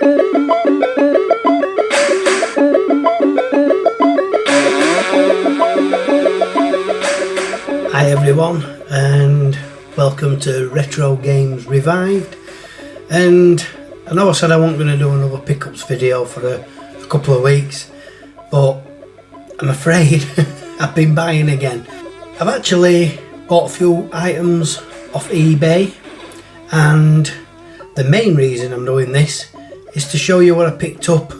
Hi everyone, and welcome to Retro Games Revived. And I know I said I wasn't going to do another pickups video for a couple of weeks, but I'm afraid I've been buying again. I've actually bought a few items off eBay, and the main reason I'm doing this is to show you what I picked up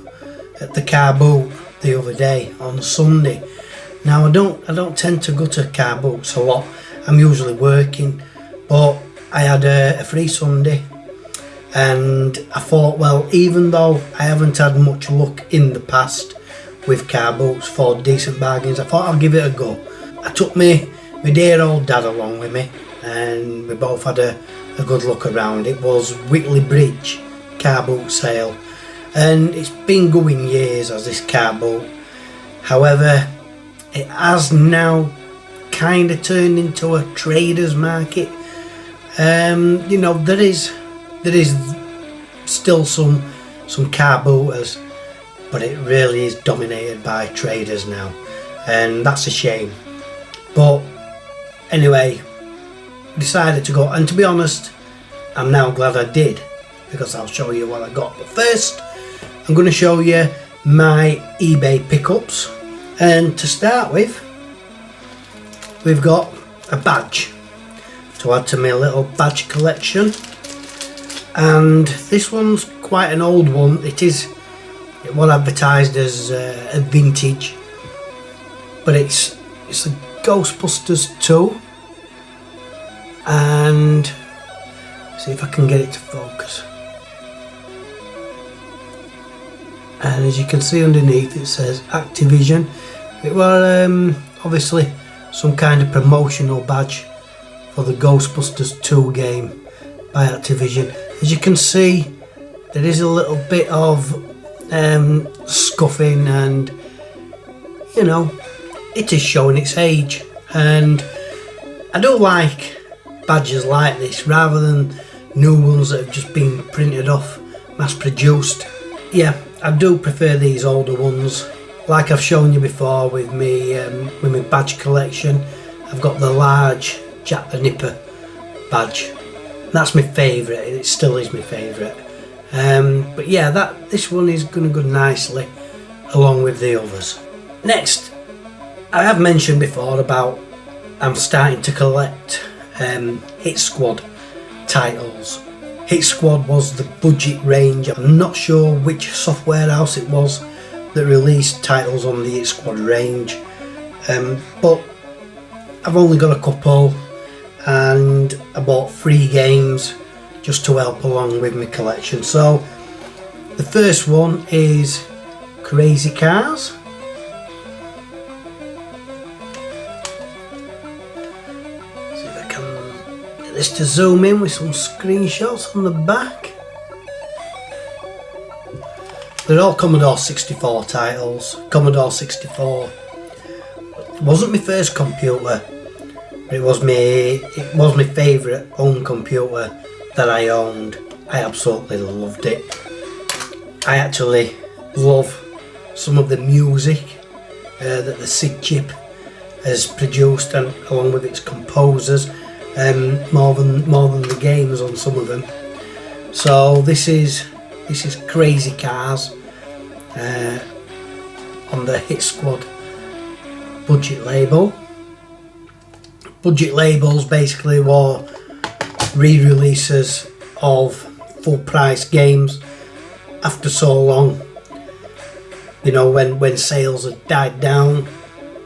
at the car boot the other day on Sunday. Now I don't tend to go to car boots a lot. I'm usually working, but I had a free Sunday, and I thought, well, even though I haven't had much luck in the past with car boots for decent bargains, I thought I'll give it a go. I took my dear old dad along with me, and we both had a good look around. It was Whitley Bridge car boot sale, and it's been going years as this car boot. However, it has now kind of turned into a trader's market. You know, there is still some car booters, but it really is dominated by traders now, and that's a shame. But anyway, decided to go, and to be honest, I'm now glad I did, because I'll show you what I got. But first, I'm going to show you my eBay pickups. And to start with, we've got a badge to add to my little badge collection, and this one's quite an old one. It was advertised as a vintage, but it's a Ghostbusters 2, and see if I can get it to focus. And as you can see underneath, it says Activision. It was obviously some kind of promotional badge for the Ghostbusters 2 game by Activision. As you can see, there is a little bit of scuffing, and you know, it is showing its age. And I do like badges like this rather than new ones that have just been printed off, mass produced. Yeah, I do prefer these older ones. Like I've shown you before with my badge collection, I've got the large Jack the Nipper badge. That's my favourite. It still is my favourite. But yeah, this one is going to go nicely along with the others. Next, I have mentioned before about I'm starting to collect Hit Squad titles. Hit Squad was the budget range. I'm not sure which software house it was that released titles on the Hit Squad range, but I've only got a couple, and I bought 3 games just to help along with my collection. So the first one is Crazy Cars. See if I can get this to zoom in with some screenshots on the back. They're all Commodore 64 titles. Commodore 64. It wasn't my first computer, but it was my favourite home computer that I owned. I absolutely loved it. I actually love some of the music that the SID chip has produced, and along with its composers, more than the games on some of them. So this is Crazy Cars on the Hit Squad budget label. Budget labels basically were re-releases of full price games after so long. You know, when sales had died down,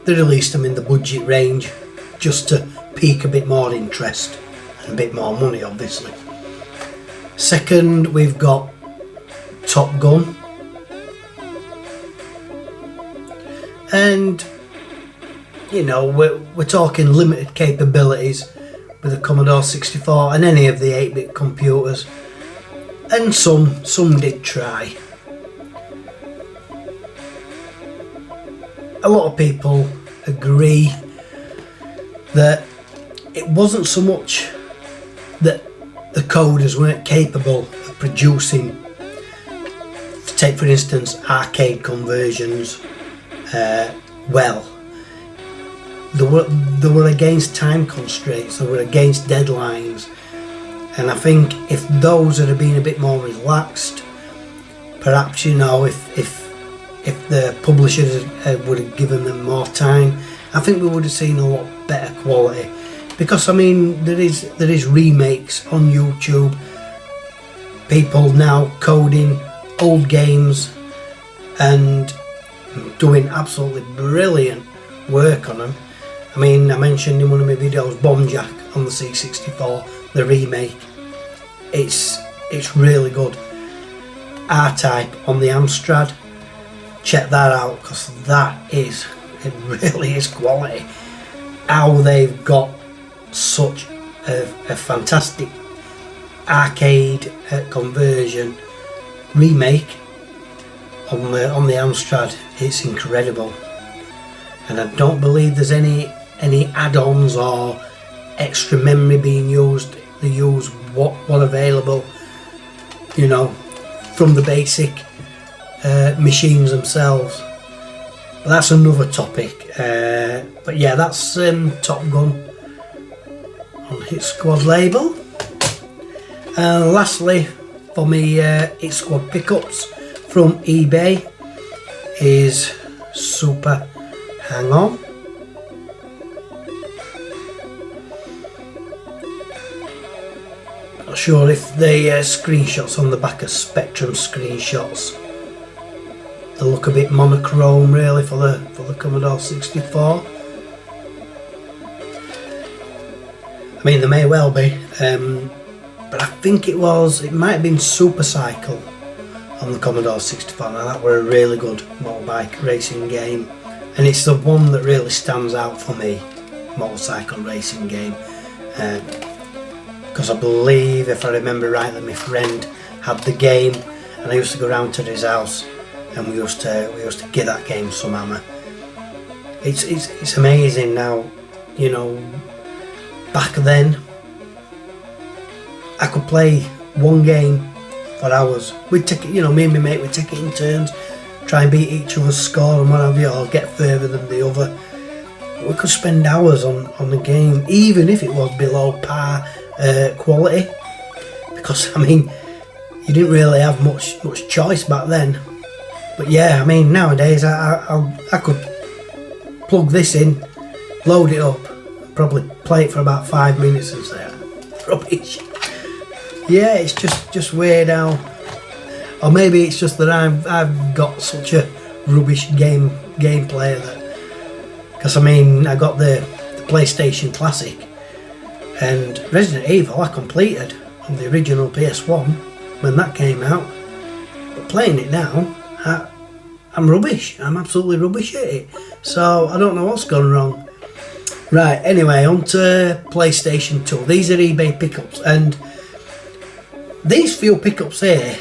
they released them in the budget range just to pique a bit more interest and a bit more money, obviously. Second, we've got Top Gun, and you know, we're talking limited capabilities with the Commodore 64 and any of the 8-bit computers, and some did try. A lot of people agree that it wasn't so much that the coders weren't capable of producing take for instance arcade conversions, well, they were against time constraints, they were against deadlines, and I think if those had been a bit more relaxed, perhaps, you know, if the publishers would have given them more time, I think we would have seen a lot better quality. Because I mean, there is remakes on YouTube, people now coding old games and doing absolutely brilliant work on them. I mean, I mentioned in one of my videos Bomb Jack on the C64, the remake. It's really good. R-Type on the Amstrad, check that out, because it really is quality. How they've got such a fantastic arcade conversion remake on the Amstrad, it's incredible. And I don't believe there's any add-ons or extra memory being used. They use what available, you know, from the basic machines themselves. But that's another topic. But yeah, that's Top Gun on Hit Squad label. And lastly, for me Hit Squad pickups from eBay is Super Hang On. Not sure if the screenshots on the back are Spectrum screenshots. They look a bit monochrome really for the Commodore 64. I mean, they may well be, but I think it might have been Super Cycle on the Commodore 64. Now that were a really good motorbike racing game, and it's the one that really stands out for me, motorcycle racing game, because I believe, if I remember rightly, my friend had the game, and I used to go round to his house, and we used to give that game some hammer. It's amazing now, you know. Back then, I could play one game for hours. We'd take it, you know, me and my mate would take it in turns, try and beat each other's score and what have you, or get further than the other. But we could spend hours on the game, even if it was below par quality, because I mean, you didn't really have much choice back then. But yeah, I mean, nowadays I could plug this in, load it up, probably play it for about 5 minutes and say, rubbish. Yeah, it's just weird how, or maybe it's just that I've got such a rubbish game player that, because I mean, I got the PlayStation Classic, and Resident Evil I completed on the original PS1 when that came out, but playing it now, I'm rubbish. I'm absolutely rubbish at it. So I don't know what's gone wrong. Right, anyway, on to PlayStation 2. These are eBay pickups, and these few pickups here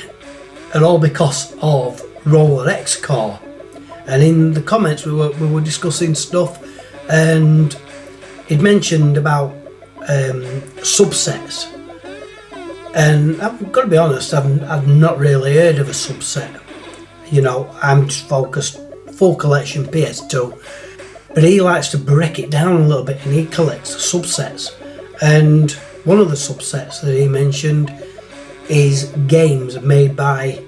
are all because of Roller X Core. And in the comments we were discussing stuff, and he'd mentioned about subsets. And I've got to be honest, I've not really heard of a subset. You know, I'm just focused full collection PS2. But he likes to break it down a little bit, and he collects subsets. And one of the subsets that he mentioned is games made by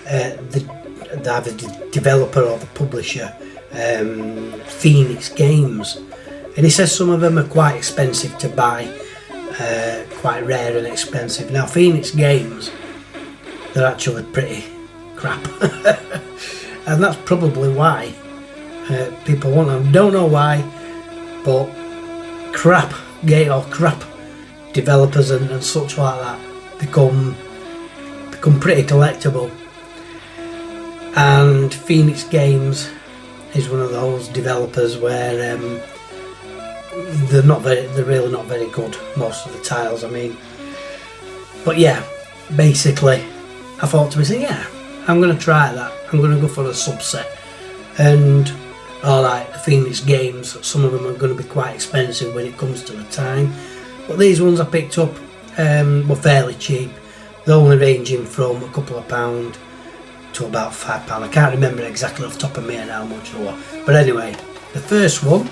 either the developer or the publisher, Phoenix Games. And he says some of them are quite expensive to buy, quite rare and expensive. Now, Phoenix Games, they're actually pretty crap. And that's probably why people want them. Don't know why, but crap game or crap developers and such like that become pretty collectible. And Phoenix Games is one of those developers where they're really not very good, most of the titles, I mean. But yeah, basically I thought to myself, yeah, I'm going to try that. I'm going to go for a subset. And alright, the Phoenix Games, some of them are going to be quite expensive when it comes to the time, but these ones I picked up were fairly cheap. They're only ranging from a couple of £, to about £5. I can't remember exactly off the top of my head how much they were. But anyway, the first one,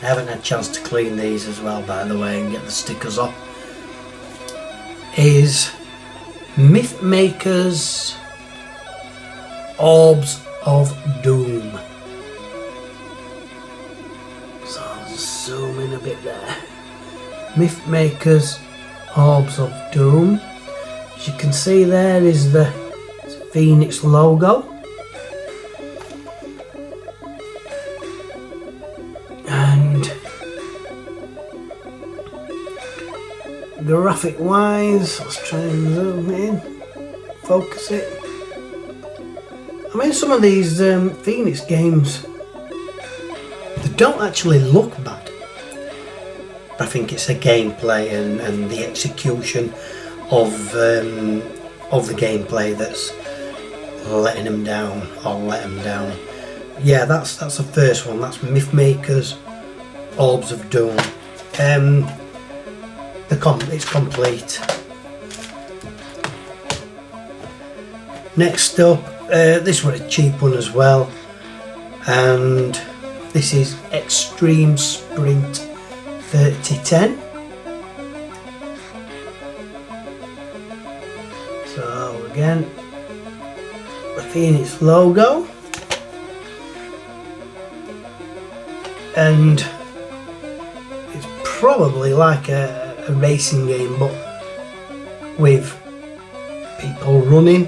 I haven't had a chance to clean these as well, by the way, and get the stickers off, is Mythmakers Orbs of Doom. So I'll just zoom in a bit there. Mythmakers Orbs of Doom. As you can see, there is the Phoenix logo. And graphic wise, let's try and zoom in, focus it. I mean, some of these Phoenix games, they don't actually look bad. I think it's the gameplay and the execution of the gameplay that's letting them down, or let them down. Yeah, that's the first one. That's Mythmakers Orbs of Doom. It's complete. Next up, this was a cheap one as well, and this is Extreme Sprint 3010. So again, the Phoenix logo, and it's probably like a racing game, but with people running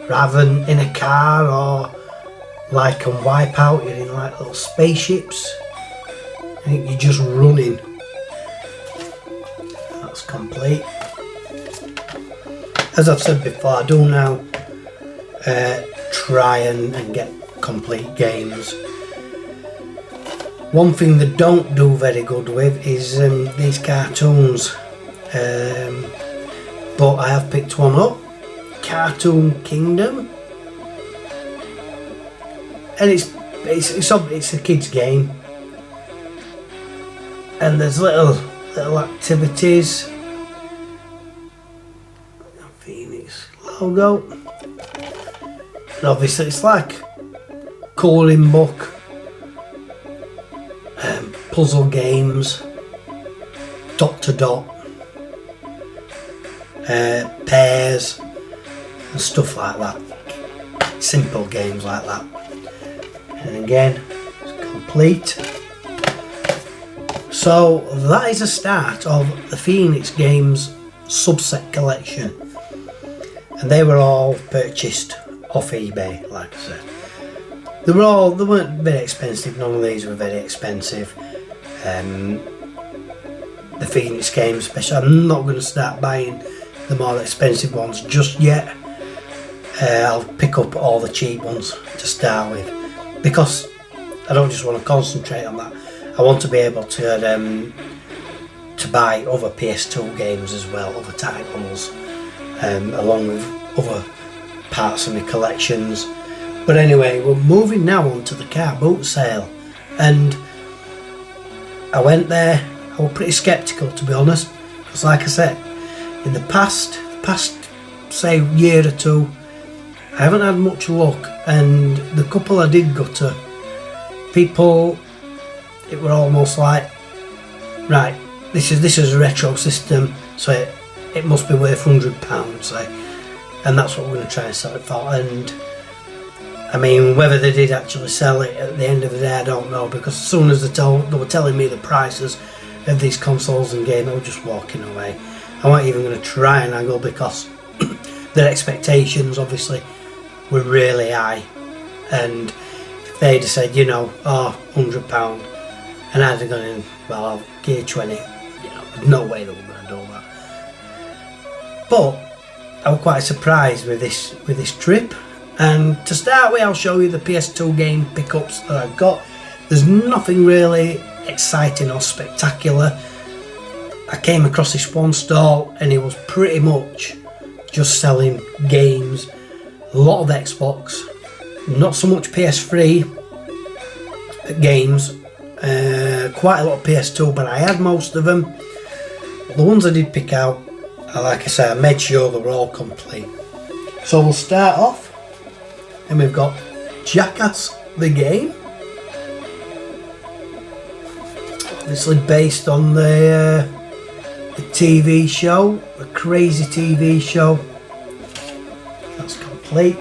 rather than in a car, or like on Wipeout, you're in like little spaceships. I think you're just running. That's complete. As I've said before, I do now try and get complete games. One thing they don't do very good with is these cartoons, but I have picked one up, Cartoon Kingdom, and it's a kids game, and there's little activities. Phoenix logo, and obviously it's like colouring book, puzzle games, dot to dot, pairs and stuff like that. Simple games like that. And again, it's complete. So that is a start of the Phoenix Games subset collection, and they were all purchased off eBay, like I said. They weren't very expensive. None of these were very expensive. The Phoenix games, especially, I'm not going to start buying the more expensive ones just yet. I'll pick up all the cheap ones to start with, because I don't just want to concentrate on that. I want to be able to buy other PS2 games as well, other titles, along with other parts of my collections. But anyway, we're moving now on to the car boot sale, and I went there. I was pretty sceptical, to be honest, because like I said, in the past say year or two, I haven't had much luck, and the couple I did go to, people, it were almost like, right, this is a retro system, so it must be worth £100, say, and that's what we're going to try and sell it for. And I mean, whether they did actually sell it at the end of the day, I don't know, because as soon as they were telling me the prices of these consoles and games, I was just walking away. I wasn't even going to try and angle, because their expectations obviously were really high, and if they'd have said, you know, £100, and I'd have gone in, well, I'll give you 20, you know, there's no way they were going to do that. But I was quite surprised with this trip. And to start with, I'll show you the PS2 game pickups that I've got. There's nothing really exciting or spectacular. I came across this one stall, and it was pretty much just selling games, a lot of Xbox, not so much PS3 games, quite a lot of PS2, but I had most of them. The ones I did pick out, like I said, I made sure they were all complete. So we'll start off And we've got Jackass the game, obviously based on the TV show, the crazy TV show. That's complete.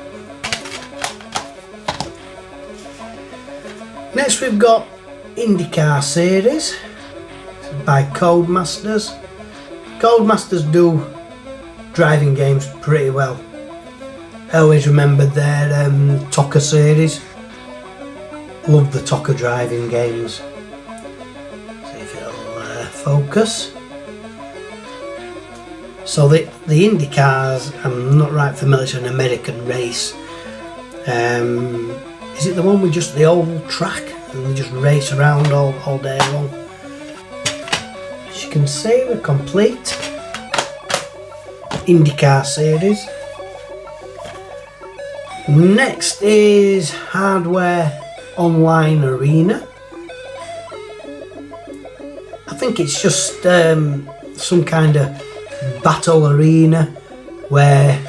Next we've got IndyCar series by Codemasters. Codemasters do driving games pretty well. I always remembered their TOCA series. Love the TOCA driving games. See if it'll focus. So the Indy cars, I'm not right familiar, it's an American race. Is it the one with just the oval track and they just race around all day long? As you can see, we're complete. IndyCar series. Next is Hardware Online Arena. I think it's just some kind of battle arena where,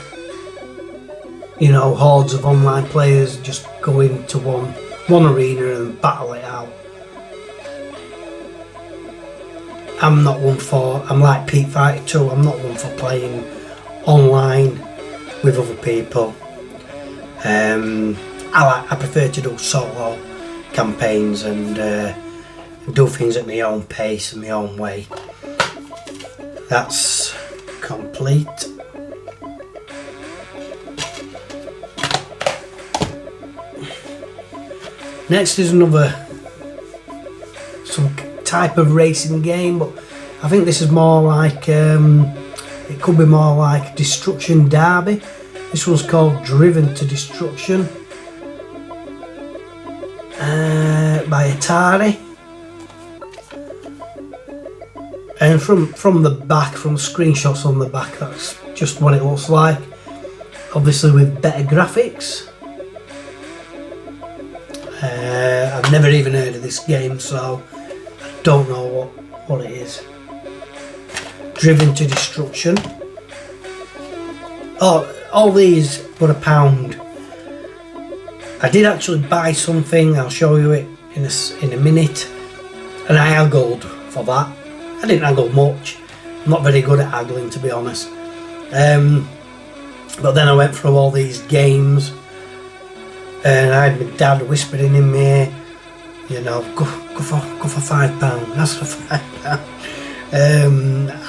you know, hordes of online players just go into one arena and battle it out. I'm like Pete Fighter 2, I'm not one for playing online with other people. I prefer to do solo campaigns and do things at my own pace and my own way. That's complete. Next is some type of racing game, but I think this is more like it could be more like Destruction Derby. This one's called Driven to Destruction by Atari. And from the back, from screenshots on the back, that's just what it looks like. Obviously with better graphics. I've never even heard of this game, so I don't know what it is. Driven to Destruction. Oh, all these were £1. I did actually buy something, I'll show you it in a minute, and I haggled for that. I didn't haggle much, I'm not very good at haggling, to be honest. But then I went through all these games and I had my dad whispering in my ear, you know, go for £5, that's for £5.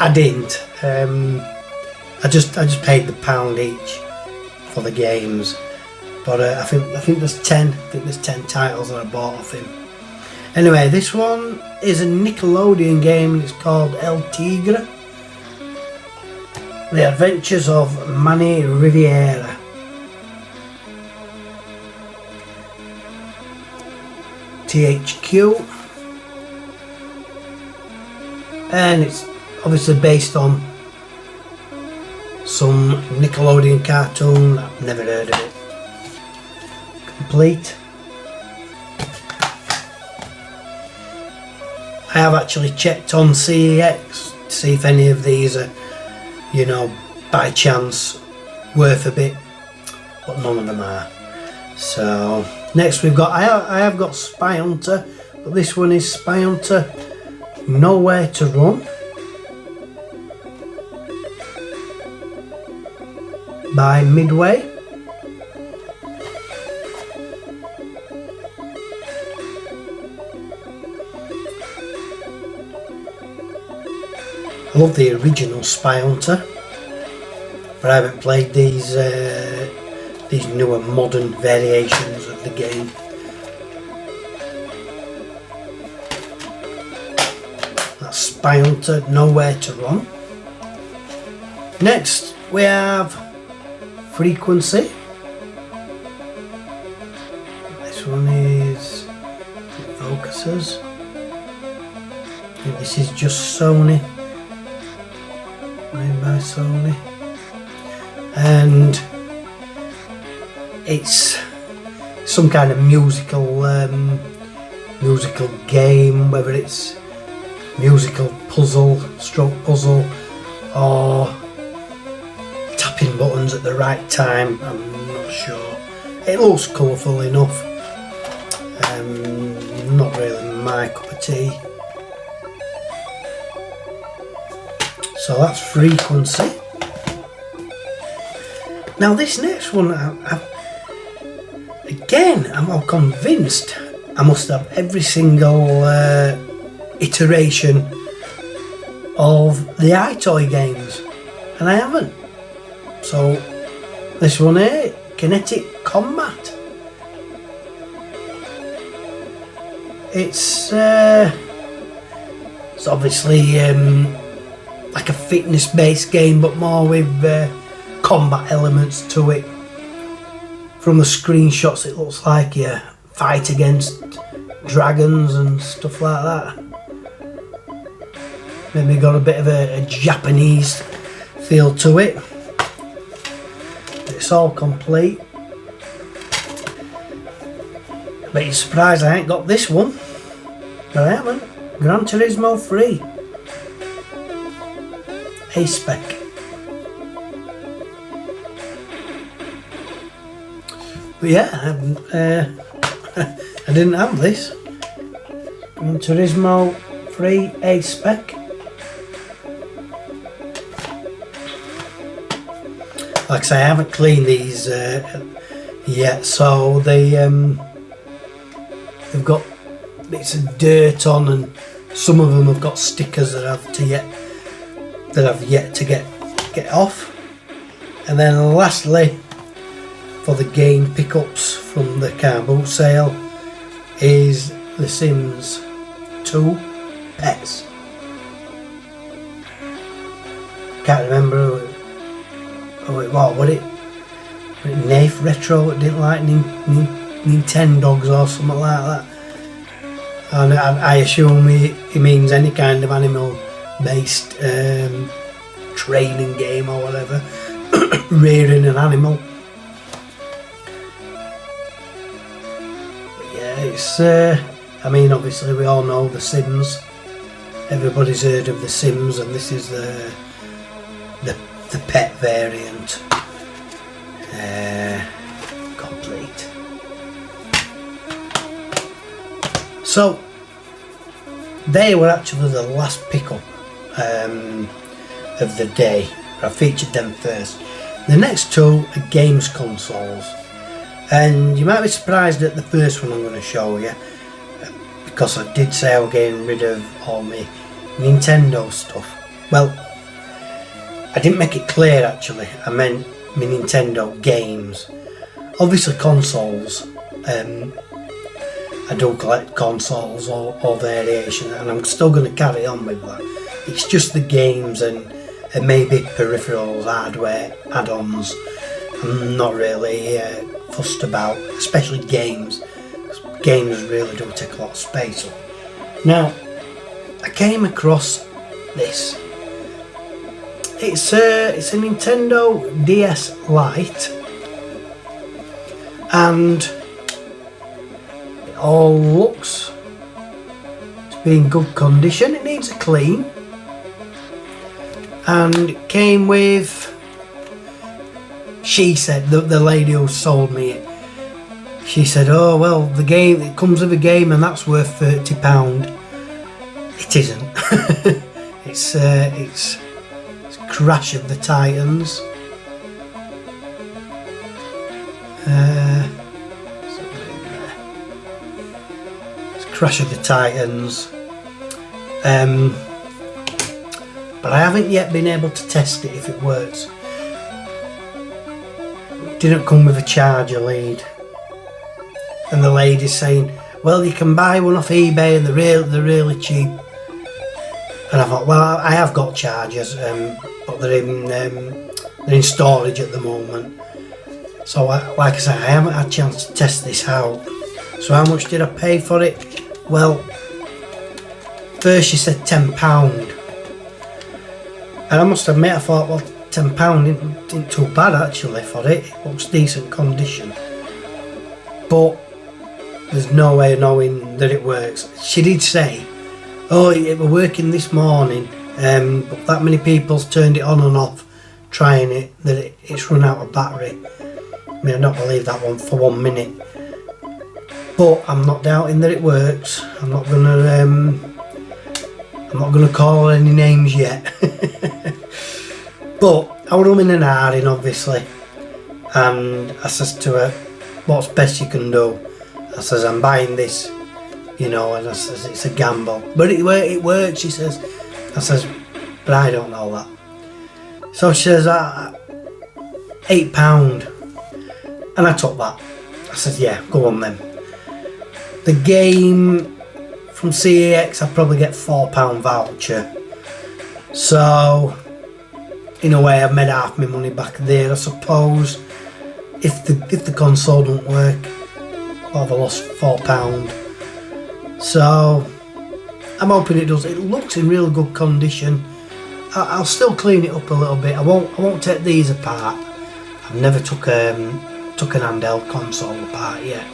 I didn't. I just paid the £1 each for the games, but I think there's 10 titles that I bought off him. Anyway, this one is a Nickelodeon game and it's called El Tigre: The Adventures of Manny Riviera. THQ, and it's obviously based on some Nickelodeon cartoon. I've never heard of it. Complete. I have actually checked on CEX to see if any of these are, you know, by chance worth a bit, but none of them are. So next we've got, I have got Spy Hunter, but this one is Spy Hunter Nowhere to Run by Midway. I love the original Spy Hunter, but I haven't played these newer modern variations of the game. That's Spy Hunter Nowhere to Run. Next we have Frequency. This one is Focuses. I think this is just Sony, made by Sony, and it's some kind of musical game, whether it's musical puzzle, stroke puzzle, or tapping buttons at the right time, I'm not sure. It looks colourful enough. Not really my cup of tea. So that's Frequency. Now this next one, I'm convinced I must have every single iteration of the iToy games, and I haven't. So this one here, Kinetic Combat. It's obviously like a fitness based game, but more with combat elements to it. From the screenshots it looks like you fight against dragons and stuff like that. Maybe got a bit of a Japanese feel to it. It's all complete. But you're surprised I ain't got this one. But I haven't. Gran Turismo 3. A-Spec. But yeah, I didn't have this. Gran Turismo 3 A-Spec. Like I say, I haven't cleaned these yet, so they've got bits of dirt on, and some of them have got stickers that I've yet to get off. And then lastly, for the game pickups from the car boot sale, is The Sims 2 Pets. Can't remember what was it? Nath Retro didn't like Nintendogs or something like that. And I assume he means any kind of animal based training game or whatever. Rearing an animal. But yeah, it's I mean, obviously we all know The Sims. Everybody's heard of The Sims, and this is the pet variant. Complete. So they were actually the last pickup of the day. I featured them first. The next two are games consoles, and you might be surprised at the first one I'm going to show you, because I did say I was getting rid of all my Nintendo stuff. Well, I didn't make it clear actually. I meant my Nintendo games. Obviously consoles. I do collect consoles or variation, and I'm still going to carry on with that. It's just the games and maybe peripherals, hardware, add-ons. I'm not really fussed about, especially games. Games really do take a lot of space up. Now, I came across this. It's a Nintendo DS Lite, and it all looks to be in good condition. It needs a clean, and it came with, she said, the lady who sold me it, she said, oh well, the game, it comes with a game and that's worth £30. It isn't. It's Crash of the Titans. It's Crash of the Titans. But I haven't yet been able to test it if it works. It didn't come with a charger lead. And the lady's saying, well, you can buy one off eBay and they're really cheap. And I thought, well, I have got chargers, but they're in storage at the moment. So, like I said, I haven't had a chance to test this out. So how much did I pay for it? Well, first she said £10. And I must admit, I thought, well, £10 isn't too bad actually for it. It looks decent condition. But there's no way of knowing that it works. She did say, oh, it was working this morning, but that many people's turned it on and off trying it, that it's run out of battery. mean, I don't believe that one for 1 minute. But I'm not doubting that it works. I'm not gonna call any names yet. But I was umming and ahhing, obviously, and I says to her, "What's best you can do?" I says, "I'm buying this, you know," and I says, "It's a gamble, but it works." She says. I says, "But I don't know that." So she says, £8, and I took that. I said, "Yeah, go on then." The game from CEX, I probably get £4 voucher. So in a way, I've made half my money back there, I suppose. If the console don't work, I've lost £4. So I'm hoping it does. It looks in real good condition. I'll still clean it up a little bit. I won't take these apart. I've never took an handheld console apart yet.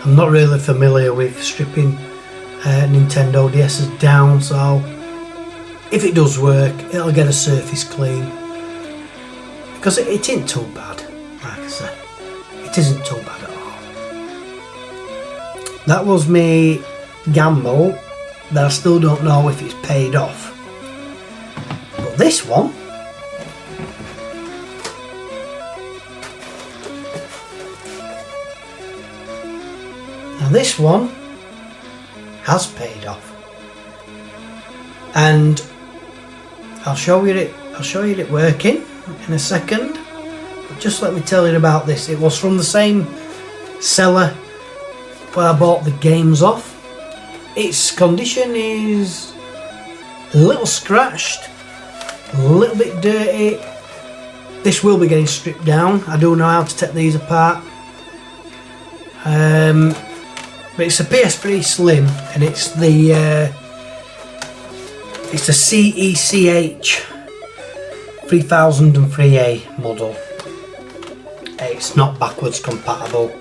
I'm not really familiar with stripping Nintendo DS's down, so if it does work, it'll get a surface clean. Because it ain't too bad, like I said. It isn't too bad at all. That was me gamble that I still don't know if it's paid off. But this one, now this one has paid off, and I'll show you it working in a second. But just let me tell you about this. It was from the same seller where I bought the games off. Its condition is a little scratched, a little bit dirty. This will be getting stripped down. I do know how to take these apart. But it's a PS3 Slim, and it's the CECH 3003A model. It's not backwards compatible.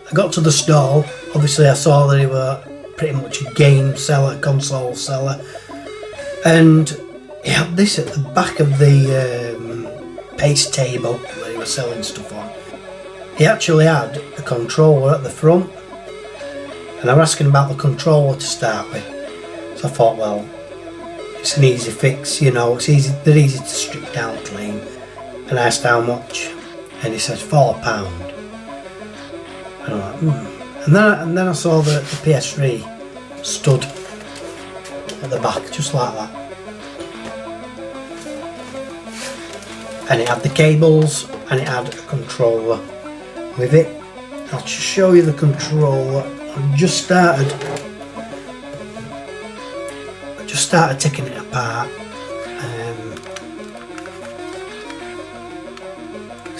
I got to the stall. Obviously, I saw that it were pretty much a game seller, console seller, and he had this at the back of the paste table that he was selling stuff on. He actually had a controller at the front, and I was asking about the controller to start with. So I thought, well, it's an easy fix, you know, they're easy to strip down clean. And I asked how much, and he said £4. And I'm like, And then I saw the PS3 stood at the back, just like that. And it had the cables, and it had a controller with it. I'll just show you the controller. I just started taking it apart.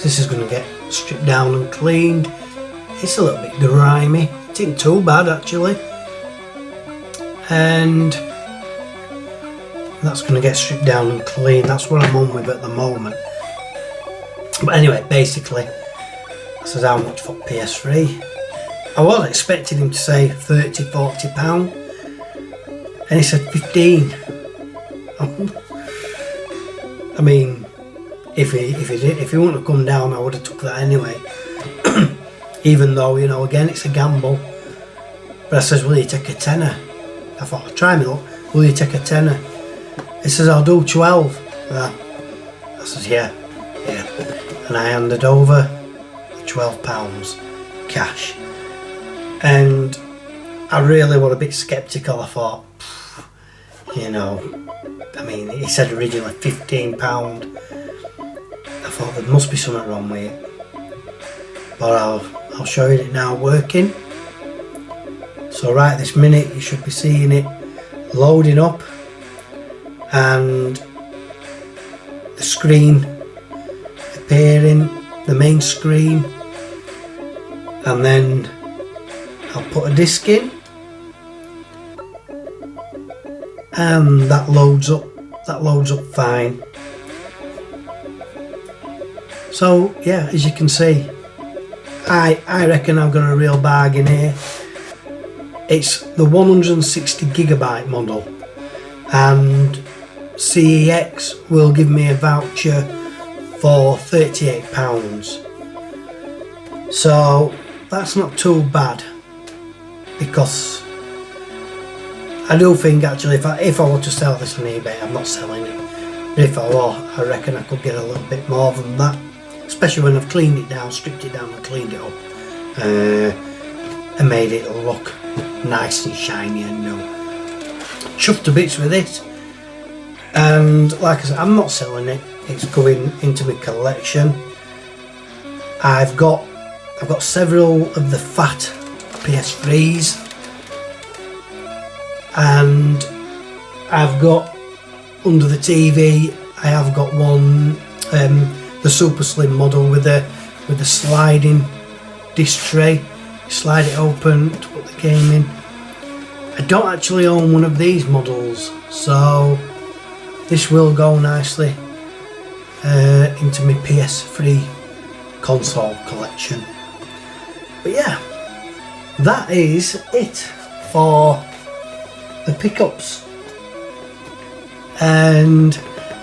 This is going to get stripped down and cleaned. It's a little bit grimy. It ain't too bad actually. And that's going to get stripped down and cleaned. That's what I'm on with at the moment. But anyway, basically, this is how much for PS3. I was expecting him to say £30–40, and he said 15. I mean, if he wouldn't have come down, I would have took that anyway. Even though, you know, again, it's a gamble. But I says, will you take a tenner? I thought, I'll try me luck. Will you take a tenner? He says, I'll do 12. I says, yeah. And I handed over £12 cash. And I really was a bit sceptical. I thought, you know, I mean, he said originally £15. I thought there must be something wrong with it. But I'll show you it now working. So right this minute you should be seeing it loading up, and the screen appearing, the main screen, and then I'll put a disc in, and that loads up fine. So yeah, as you can see, I reckon I've got a real bargain here. It's the 160GB model, and CEX will give me a voucher for £38. So that's not too bad, because I do think actually if I were to sell this on eBay, I'm not selling it. But if I were, I reckon I could get a little bit more than that, especially when I've cleaned it down, stripped it down and cleaned it up, and made it look nice and shiny and new. Chuffed to bits with it, and like I said, I'm not selling it. It's going into my collection. I've got several of the fat PS3s, and I've got under the TV. I have got one, the super slim model with the sliding disc tray. Slide it open to put the game in. I don't actually own one of these models, so this will go nicely into my PS3 console collection. But yeah, that is it for the pickups, and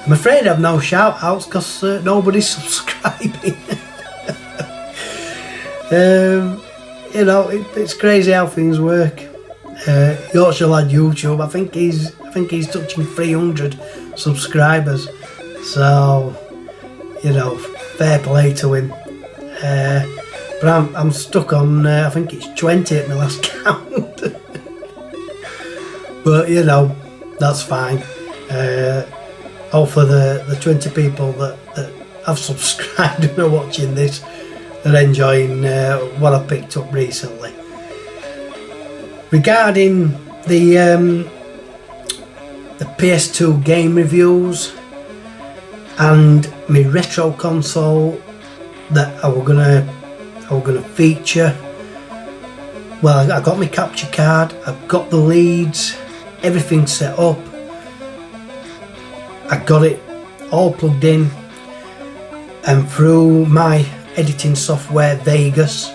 I'm afraid I've no shout outs because nobody's subscribing. You know, it's crazy how things work. Yorkshire Lad YouTube, I think he's touching 300 subscribers, so you know, fair play to him. But I'm stuck on I think it's 20 at my last count. But you know, that's fine. Hopefully the 20 people that have subscribed and are watching this are enjoying what I picked up recently. Regarding the PS2 game reviews and my retro console that I were gonna feature, well, I got my capture card, I've got the leads, everything set up, I got it all plugged in, and through my editing software Vegas,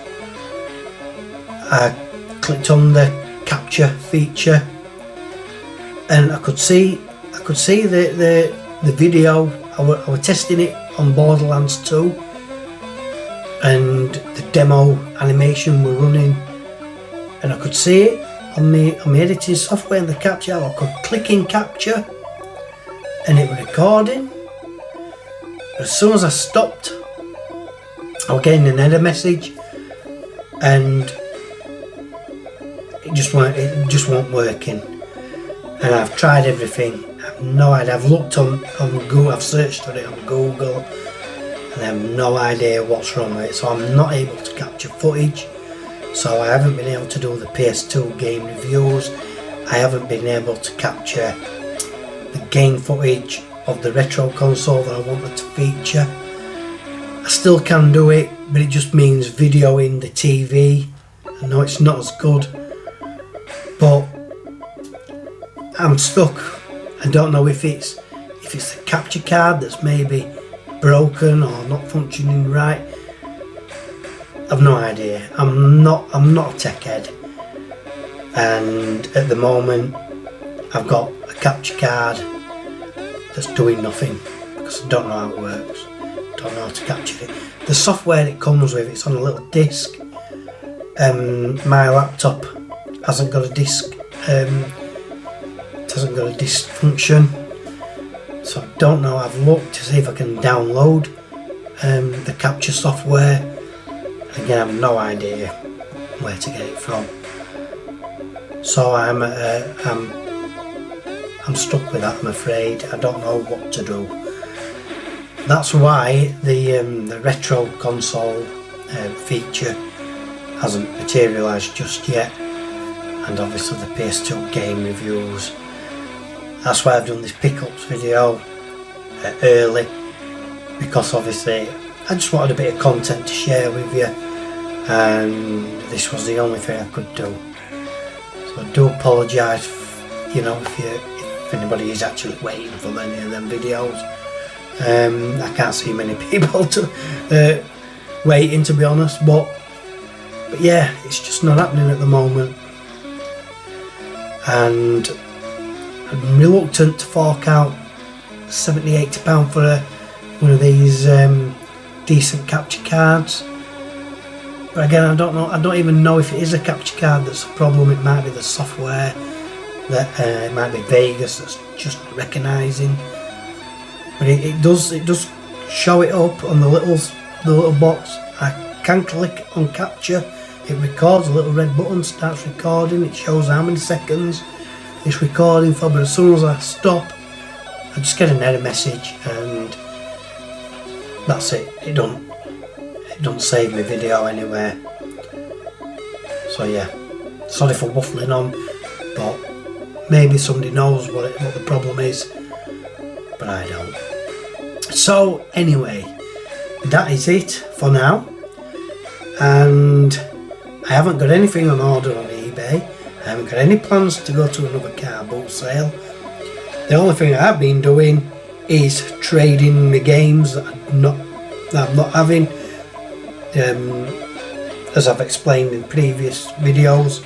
I clicked on the capture feature, and I could see the video. I were testing it on Borderlands 2, and the demo animation were running, and I could see it on my editing software and the capture. I could click in capture and it was recording. But as soon as I stopped, I was getting an error message, and it just weren't working. And I've tried everything. I've no idea. I've looked on Google. I've searched for it on Google, and I have no idea what's wrong with it. So I'm not able to capture footage. So I haven't been able to do the PS2 game reviews. I haven't been able to capture the game footage of the retro console that I wanted to feature. I still can do it, but it just means videoing the TV. I know it's not as good, but I'm stuck. I don't know if it's the capture card that's maybe broken or not functioning right. I've no idea. I'm not a tech head, and at the moment I've got a capture card that's doing nothing because I don't know how it works. Don't know how to capture it. The software it comes with, it's on a little disc. My laptop hasn't got a disc. It hasn't got a disc function, so I don't know. I've looked to see if I can download the capture software. Again, I have no idea where to get it from. So I'm stuck with that, I'm afraid. I don't know what to do. That's why the retro console feature hasn't materialised just yet, and obviously the PS2 game reviews. That's why I've done this pickups video early, because obviously I just wanted a bit of content to share with you, and this was the only thing I could do. So I do apologise, you know, if anybody is actually waiting for any of them videos. I can't see many people waiting, to be honest, but yeah, it's just not happening at the moment, and I'm reluctant to fork out £70–80 for one of these decent capture cards. But again, I don't know. I don't even know if it is a capture card that's a problem. It might be the software. That it might be Vegas that's just recognising. But it does show it up on the little box. I can click on capture. It records. A little red button starts recording. It shows how many seconds it's recording for. But as soon as I stop, I just get an error message, and that's it. It don't save my video anywhere. So yeah, sorry for waffling on, but maybe somebody knows what the problem is, but I don't. So anyway, that is it for now, and I haven't got anything on order on eBay. I haven't got any plans to go to another car boot sale. The only thing I've been doing is trading the games that I'm not having, as I've explained in previous videos,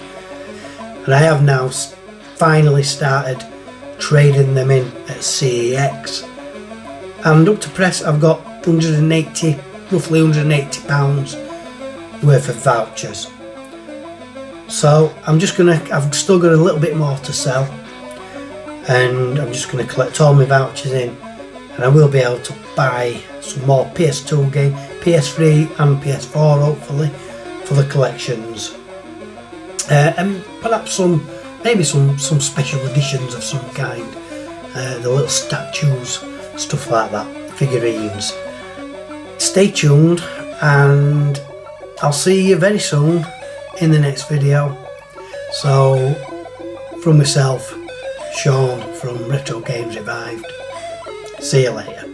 and I have now finally started trading them in at CEX, and up to press I've got roughly £180 worth of vouchers. So I've still got a little bit more to sell, and I'm just going to collect all my vouchers in, and I will be able to buy some more PS2 game, PS3 and PS4 hopefully for the collections, and perhaps maybe some special editions of some kind, the little statues, stuff like that, figurines. Stay tuned, and I'll see you very soon in the next video. So from myself, Sean from Retro Games Revived, see you later.